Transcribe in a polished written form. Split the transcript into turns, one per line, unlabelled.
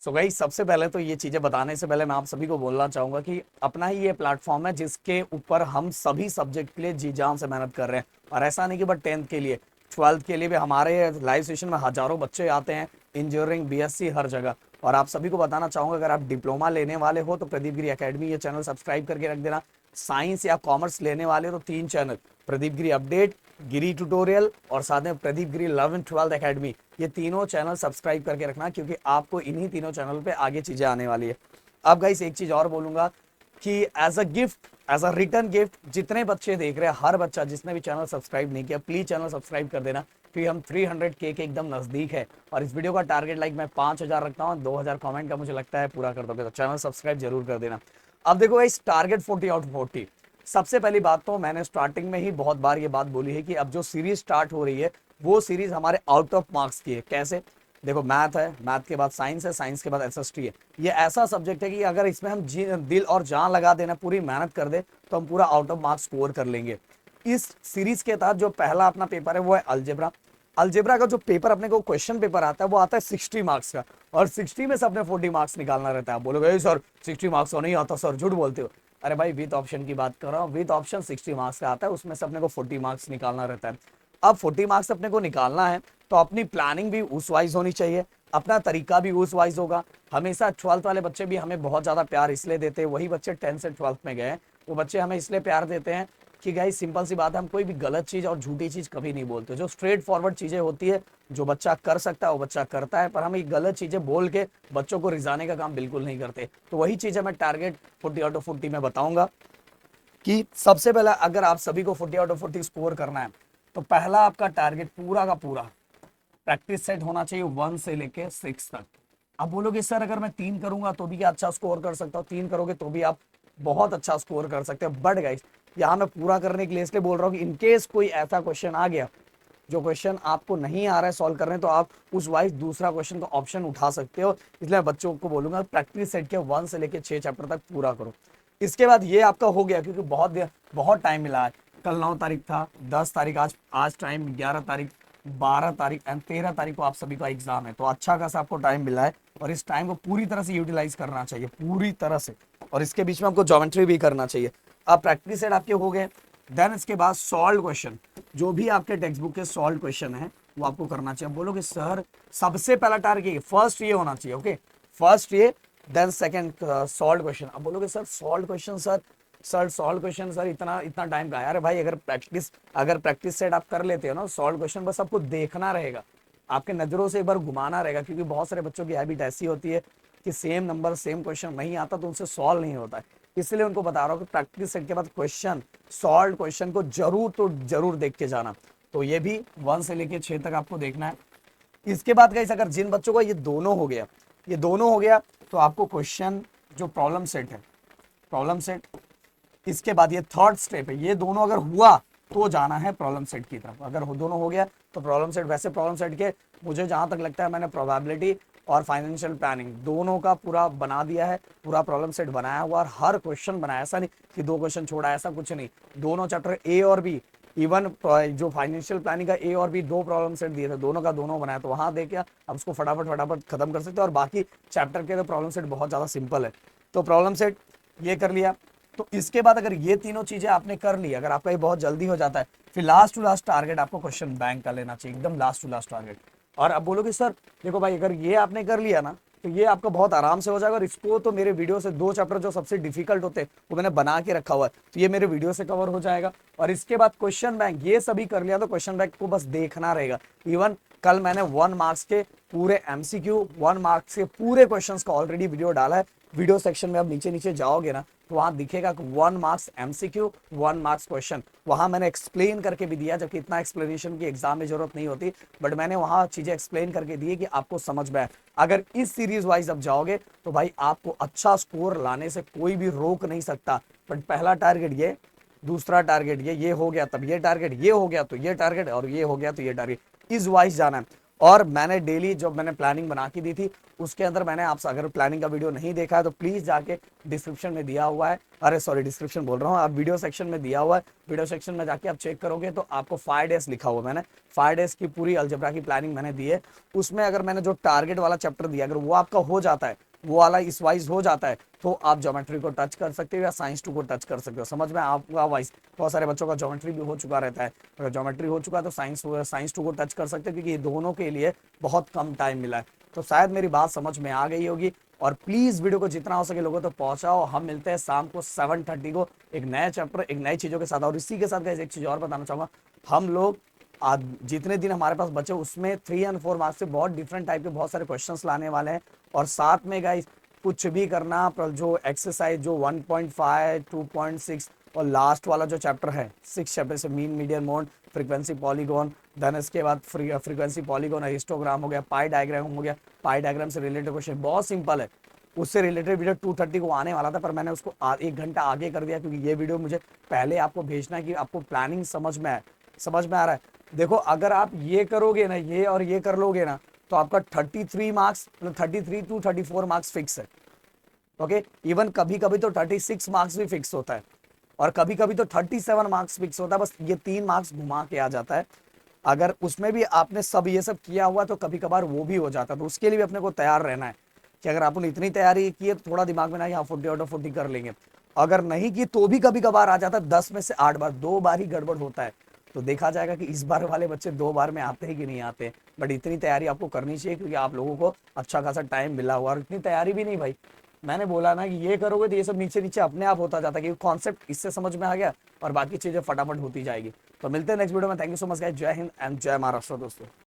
So guys, सबसे पहले तो ये चीजें बताने से पहले मैं आप सभी को बोलना चाहूंगा कि अपना ही ये प्लेटफॉर्म है जिसके ऊपर हम सभी सब्जेक्ट के लिए जी जान से मेहनत कर रहे हैं। और ऐसा नहीं कि बस 10th के लिए, 12th के लिए भी हमारे लाइव सेशन में हजारों बच्चे आते हैं, इंजीनियरिंग, बीएससी, हर जगह। और आप सभी को बताना चाहूंगा, अगर आप डिप्लोमा लेने वाले हो तो प्रदीप गिरी एकेडमी ये चैनल सब्सक्राइब करके रख देना। साइंस या कॉमर्स लेने वाले हो तो 3 चैनल, प्रदीप गिरी अपडेट, गिरी ट्यूटोरियल और साथ में प्रदीप गिरी 11th 12th एकेडमी, ये तीनों चैनल सब्सक्राइब करके रखना, क्योंकि आपको इन्हीं तीनों चैनल पे आगे चीजें आने वाली है। अब गाइस एक चीज और बोलूंगा कि as a gift, as a return gift, जितने बच्चे देख रहे हैं, हर बच्चा जिसने भी चैनल सब्सक्राइब नहीं किया, प्लीज चैनल सब्सक्राइब कर देना, क्योंकि हम 300K के एकदम नजदीक है। और इस वीडियो का टारगेट लाइक मैं 5000 रखता हूँ, 2000 कमेंट का मुझे लगता है पूरा कर दोगे, तो चैनल सब्सक्राइब जरूर कर देना। अब देखो इस टारगेट 40 आउट ऑफ 40। सबसे पहली बात तो मैंने स्टार्टिंग में ही बहुत बार ये बात बोली है कि अब जो सीरीज स्टार्ट हो रही है वो सीरीज हमारे आउट ऑफ मार्क्स की है। कैसे? देखो, मैथ है, मैथ के बाद साइंस है, साइंस के बाद एसएसटी है। ये ऐसा सब्जेक्ट है कि अगर इसमें हम दिल और जान लगा देना, पूरी मेहनत कर दे, तो हम पूरा आउट ऑफ मार्क्स स्कोर कर लेंगे। इस सीरीज के तहत जो पहला अपना पेपर है वो है अलजेब्रा। अलजेब्रा का जो पेपर अपने को क्वेश्चन पेपर आता है वो आता है 60 मार्क्स का, और 60 में से अपने 40 मार्क्स निकालना रहता है। आप बोलोगे सर 60 मार्क्स तो नहीं आता सर, झूठ बोलते हो। अरे भाई, विथ ऑप्शन की बात कर रहा हूँ, विथ ऑप्शन 60 मार्क्स का आता है, उसमें से अपने को 40 मार्क्स निकालना रहता है। अब 40 मार्क्स अपने को निकालना है तो अपनी प्लानिंग भी उस वाइज होनी चाहिए, अपना तरीका भी उस वाइज होगा। हमेशा 12th वाले बच्चे भी हमें बहुत ज्यादा प्यार इसलिए देते हैं, वही बच्चे 10th से 12th में गए, वो बच्चे हमें इसलिए प्यार देते हैं कि गाइस सिंपल सी बात है, हम कोई भी गलत चीज और झूठी चीज कभी नहीं बोलते। जो स्ट्रेट फॉरवर्ड चीजें होती है, जो बच्चा कर सकता है वो बच्चा करता है, पर हम ये गलत चीजें बोल के बच्चों को रिझाने का काम बिल्कुल नहीं करते। तो वही चीजें मैं टारगेट 40 आउट ऑफ 40 में बताऊंगा कि सबसे पहला अगर आप सभी को 40 आउट ऑफ 40 स्कोर करना है तो पहला आपका टारगेट पूरा का पूरा प्रैक्टिस सेट होना चाहिए 1 से लेके 6 तक। आप बोलोगे सर अगर मैं 3 करूंगा तो भी क्या अच्छा स्कोर कर सकता हूँ? 3 करोगे तो भी आप बहुत अच्छा स्कोर कर सकते हो। बट गाइस, यहाँ मैं पूरा करने के लिए इसलिए बोल रहा हूँ कि इनकेस कोई ऐसा क्वेश्चन आ गया जो क्वेश्चन आपको नहीं आ रहा है सॉल्व करने, तो आप उस वाइज दूसरा क्वेश्चन का ऑप्शन उठा सकते हो। इसलिए बच्चों को बोलूंगा प्रैक्टिस सेट के 1 से लेके 6 चैप्टर तक पूरा करो। इसके बाद ये आपका हो गया, क्योंकि बहुत टाइम मिला है। कल 9 तारीख था, 10 तारीख, आज टाइम 11 तारीख, 12 तारीख एंड 13 तारीख को आप सभी का एग्जाम है। तो अच्छा खासा आपको टाइम मिला है और इस टाइम को पूरी तरह से यूटिलाइज करना चाहिए, पूरी तरह से। और इसके बीच में आपको ज्योमेट्री भी करना चाहिए। अब प्रैक्टिस सेट आपके हो गए, देन इसके बाद सॉल्व क्वेश्चन, जो भी आपके टेक्स्ट बुक के सॉल्व क्वेश्चन है वो आपको करना चाहिए। बोलोगे सर सबसे पहला टारगेट फर्स्ट ये होना चाहिए, ओके, फर्स्ट ये, देन सेकंड सॉल्व क्वेश्चन। अब बोलोगे sir solve question sir solve question sir इतना इतना टाइम का? अरे भाई, अगर प्रैक्टिस सेट आप कर लेते हो ना, सॉल्व क्वेश्चन बस आपको देखना रहेगा, आपके नजरों से एक बार घुमाना रहेगा, क्योंकि बहुत सारे बच्चों की हैबिट ऐसी होती है कि सेम नंबर सेम क्वेश्चन नहीं आता तो उनसे सॉल्व नहीं होता है। इसलिए उनको बता रहा हूँ कि प्रैक्टिस सेट के बाद क्वेश्चन, सॉल्व क्वेश्चन को जरूर तो जरूर देख के जाना। तो ये भी 1 से लेके 6 तक आपको देखना है। इसके बाद गाइस, अगर जिन बच्चों को ये दोनों हो गया, ये दोनों हो गया, तो आपको क्वेश्चन जो प्रॉब्लम सेट है, प्रॉब्लम सेट, इसके बाद ये थर्ड स्टेप है, ये दोनों अगर हुआ तो जाना है प्रॉब्लम सेट की तरफ। अगर दोनों हो गया तो प्रॉब्लम सेट, वैसे प्रॉब्लम सेट के मुझे जहां तक लगता है मैंने प्रोबेबिलिटी और फाइनेंशियल प्लानिंग दोनों का पूरा बना दिया है, पूरा प्रॉब्लम सेट बनाया हुआ, और हर क्वेश्चन बनाया, ऐसा नहीं कि 2 क्वेश्चन छोड़ा, ऐसा कुछ नहीं। दोनों चैप्टर ए और बी, इवन जो फाइनेंशियल प्लानिंग का ए और बी 2 प्रॉब्लम सेट दिए थे, दोनों का दोनों बनाया, तो वहां देखिए आप उसको फटाफट फटाफट खत्म कर सकते हो। और बाकी चैप्टर के तो प्रॉब्लम सेट बहुत ज्यादा सिंपल है। तो प्रॉब्लम सेट ये कर लिया। तो इसके बाद अगर ये तीनों चीजें आपने कर ली, अगर आपका ये बहुत जल्दी हो जाता है, फिर लास्ट टू लास्ट टारगेट आपको क्वेश्चन बैंक का लेना चाहिए, एकदम लास्ट टू लास्ट टारगेट। और अब बोलोगे सर देखो भाई, अगर ये आपने कर लिया ना तो ये आपका बहुत आराम से हो जाएगा। और इसको तो मेरे वीडियो से 2 चैप्टर जो सबसे डिफिकल्ट होते हैं वो मैंने बना के रखा हुआ है, तो ये मेरे वीडियो से कवर हो जाएगा। और इसके बाद क्वेश्चन बैंक, ये सभी कर लिया तो क्वेश्चन बैंक को बस देखना रहेगा। इवन कल मैंने 1 मार्क्स के पूरे एमसीक्यू, 1 मार्क्स के पूरे क्वेश्चंस का ऑलरेडी वीडियो डाला है। वीडियो सेक्शन में आप नीचे नीचे जाओगे ना तो वहां दिखेगा 1 मार्क्स एमसीक्यू, 1 मार्क्स क्वेश्चन। वहां मैंने एक्सप्लेन करके भी दिया, जबकि इतना एक्सप्लेनेशन की एग्जाम में जरूरत नहीं होती, बट मैंने वहां चीजें एक्सप्लेन करके दी कि आपको समझ में आए। अगर इस सीरीज वाइज अब जाओगे तो भाई आपको अच्छा स्कोर लाने से कोई भी रोक नहीं सकता। बट पहला टारगेट ये, दूसरा टारगेट ये हो गया, तब ये टारगेट, ये हो गया तो ये टारगेट, और ये हो गया तो ये टारगेट, इस वाइज जाना है। और मैंने डेली जो मैंने प्लानिंग बना के दी थी उसके अंदर मैंने आपसे, अगर प्लानिंग का वीडियो नहीं देखा है तो प्लीज जाके डिस्क्रिप्शन में दिया हुआ है, अरे सॉरी डिस्क्रिप्शन बोल रहा हूँ, आप वीडियो सेक्शन में दिया हुआ है, वीडियो सेक्शन में जाके आप चेक करोगे तो आपको 5 डेज लिखा हुआ मैंने 5 डेज की पूरी अलजेब्रा की प्लानिंग मैंने दी है। उसमें अगर मैंने जो टारगेट वाला चैप्टर दिया अगर वो आपका हो जाता है, वो वाला इस वाइज हो जाता है, तो आप ज्योमेट्री को टच कर सकते हो या साइंस 2 को टच कर सकते हो। समझ में आपका वाइज बहुत सारे बच्चों का ज्योमेट्री भी हो चुका रहता है, अगर ज्योमेट्री हो चुका है तो साइंस 2 को टच कर सकते हो, क्योंकि ये दोनों के लिए बहुत कम टाइम मिला है। तो शायद मेरी बात समझ में आ गई होगी, और प्लीज वीडियो को जितना हो सके लोगों तक पहुंचाओ। हम मिलते हैं शाम को 7:30 को एक नए चैप्टर एक नई चीजों के साथ। और इसी के साथ guys, एक चीज और बताना चाहूंगा, हम लोग आज जितने दिन हमारे पास बचे उसमें 3 और 4 मार्क्स से बहुत डिफरेंट टाइप के बहुत सारे क्वेश्चंस लाने वाले हैं। और साथ में गाइस कुछ भी करना, पर जो एक्सरसाइज जो 1.5 2.6 और लास्ट वाला जो चैप्टर है 6 चैप्टर से mean median mode frequency polygon, then इसके बाद फ्रीक्वेंसी पॉलीगॉन हिस्टोग्राम हो गया, पाई डायग्राम हो गया। पाई डायग्राम से रिलेटेड क्वेश्चन बहुत सिंपल है, उससे रिलेटेड वीडियो 2:30 को आने वाला था, पर मैंने उसको 1 घंटा आगे कर दिया, क्योंकि ये वीडियो मुझे पहले आपको भेजना है कि आपको प्लानिंग समझ में आ रहा है। देखो अगर आप ये करोगे ना, ये और ये कर लोगे ना, तो आपका 33 मार्क्स, मतलब 33 to 34 मार्क्स फिक्स है। ओके, इवन कभी कभी तो 36 मार्क्स भी फिक्स होता है, और कभी कभी तो 37 मार्क्स फिक्स होता है, बस ये 3 मार्क्स घुमा के आ जाता है। अगर उसमें भी आपने सब ये सब किया हुआ तो कभी कभार वो भी हो जाता है, तो उसके लिए भी अपने को तैयार रहना है कि अगर आपने इतनी तैयारी की है तो थोड़ा दिमाग में ना यहाँ 40 आउट ऑफ 40 कर लेंगे। अगर नहीं की तो भी कभी कभार आ जाता है 10 में से 8 बार, 2 बार ही गड़बड़ होता है। तो देखा जाएगा कि इस बार वाले बच्चे 2 बार में आते हैं कि नहीं आते। बट इतनी तैयारी आपको करनी चाहिए, क्योंकि आप लोगों को अच्छा खासा टाइम मिला हुआ, और इतनी तैयारी भी नहीं भाई, मैंने बोला ना कि ये करोगे तो ये सब नीचे नीचे अपने आप होता जाता है, क्योंकि कॉन्सेप्ट इससे समझ में आ गया और बाकी चीजें फटाफट होती जाएगी। तो मिलते हैं नेक्स्ट वीडियो में। Thank you so much guys, जय हिंद एंड जय महाराष्ट्र दोस्तों।